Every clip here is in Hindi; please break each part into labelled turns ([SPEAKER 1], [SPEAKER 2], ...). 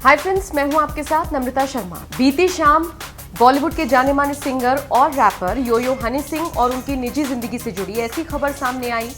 [SPEAKER 1] हाय फ्रेंड्स, मैं हूं आपके साथ नम्रता शर्मा। बीती शाम बॉलीवुड के जाने माने सिंगर और रैपर यो-यो हनी सिंह और उनकी निजी जिंदगी से जुड़ी ऐसी खबर सामने आई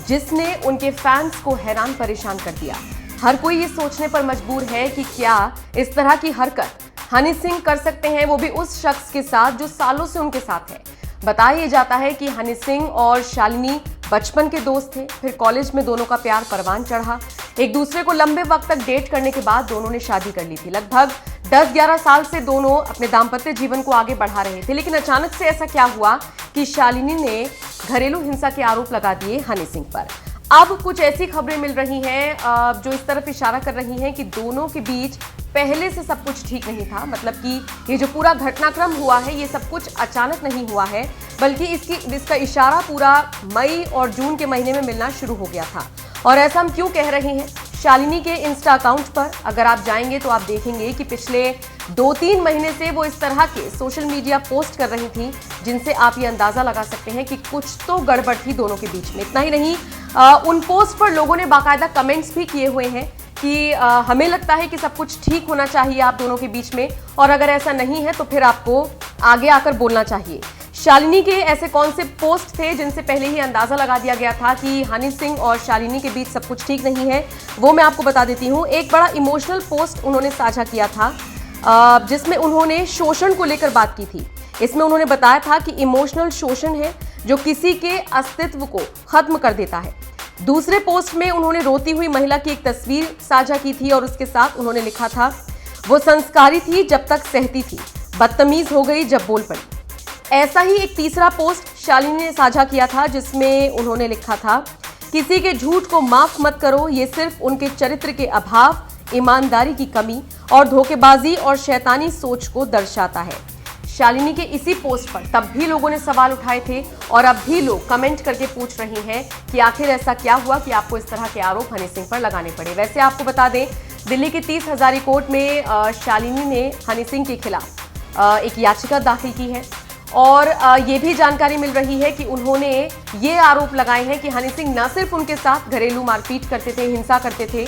[SPEAKER 1] जिसने उनके फैंस को हैरान परेशान कर दिया। हर कोई ये सोचने पर मजबूर है कि क्या इस तरह की हरकत हनी सिंह कर सकते हैं, वो भी उस शख्स के साथ जो सालों से उनके साथ है। बताया जाता है कि हनी सिंह और शालिनी बचपन के दोस्त थे, फिर कॉलेज में दोनों का प्यार परवान चढ़ा। एक दूसरे को लंबे वक्त तक डेट करने के बाद दोनों ने शादी कर ली थी। लगभग 10-11 साल से दोनों अपने दाम्पत्य जीवन को आगे बढ़ा रहे थे, लेकिन अचानक से ऐसा क्या हुआ कि शालिनी ने घरेलू हिंसा के आरोप लगा दिए हनी सिंह पर। अब कुछ ऐसी खबरें मिल रही हैं जो इस तरफ इशारा कर रही हैं कि दोनों के बीच पहले से सब कुछ ठीक नहीं था। मतलब कि ये जो पूरा घटनाक्रम हुआ है, ये सब कुछ अचानक नहीं हुआ है, बल्कि इसका इशारा पूरा मई और जून के महीने में मिलना शुरू हो गया था। और ऐसा हम क्यों कह रहे हैं? शालिनी के इंस्टा अकाउंट पर अगर आप जाएंगे तो आप देखेंगे कि पिछले 2-3 महीने से वो इस तरह के सोशल मीडिया पोस्ट कर रही थी, जिनसे आप ये अंदाजा लगा सकते हैं कि कुछ तो गड़बड़ थी दोनों के बीच में। इतना ही नहीं, उन पोस्ट पर लोगों ने बाकायदा कमेंट्स भी किए हुए हैं कि हमें लगता है कि सब कुछ ठीक होना चाहिए आप दोनों के बीच में, और अगर ऐसा नहीं है तो फिर आपको आगे आकर बोलना चाहिए। शालिनी के ऐसे कौन से पोस्ट थे जिनसे पहले ही अंदाजा लगा दिया गया था कि हनी सिंह और शालिनी के बीच सब कुछ ठीक नहीं है, वो मैं आपको बता देती हूँ। एक बड़ा इमोशनल पोस्ट उन्होंने साझा किया था जिसमें उन्होंने शोषण को लेकर बात की थी। इसमें उन्होंने बताया था कि इमोशनल शोषण है जो किसी के अस्तित्व को खत्म कर देता है। दूसरे पोस्ट में उन्होंने रोती हुई महिला की एक तस्वीर साझा की थी और उसके साथ उन्होंने लिखा था, वो संस्कारी थी जब तक सहती थी, बदतमीज हो गई जब बोल पड़ी। ऐसा ही एक तीसरा पोस्ट शालिनी ने साझा किया था जिसमें उन्होंने लिखा था, किसी के झूठ को माफ मत करो, ये सिर्फ उनके चरित्र के अभाव, ईमानदारी की कमी और धोखेबाजी और शैतानी सोच को दर्शाता है। शालिनी के इसी पोस्ट पर तब भी लोगों ने सवाल उठाए थे और अब भी लोग कमेंट करके पूछ रहे हैं कि आखिर ऐसा क्या हुआ कि आपको इस तरह के आरोप हनी सिंह पर लगाने पड़े। वैसे आपको बता दें, दिल्ली की 30 हजारी कोर्ट में शालिनी ने हनी सिंह के खिलाफ एक याचिका दाखिल की है और ये भी जानकारी मिल रही है कि उन्होंने ये आरोप लगाए हैं कि हनी सिंह न सिर्फ उनके साथ घरेलू मारपीट करते थे, हिंसा करते थे,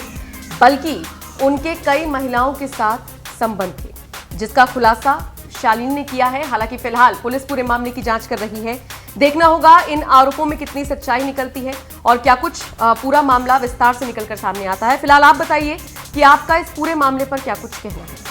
[SPEAKER 1] बल्कि उनके कई महिलाओं के साथ संबंध थे, जिसका खुलासा शालिनी ने किया है। हालांकि फिलहाल पुलिस पूरे मामले की जांच कर रही है। देखना होगा इन आरोपों में कितनी सच्चाई निकलती है और क्या कुछ पूरा मामला विस्तार से निकलकर सामने आता है। फिलहाल आप बताइए कि आपका इस पूरे मामले पर क्या कुछ कहना है।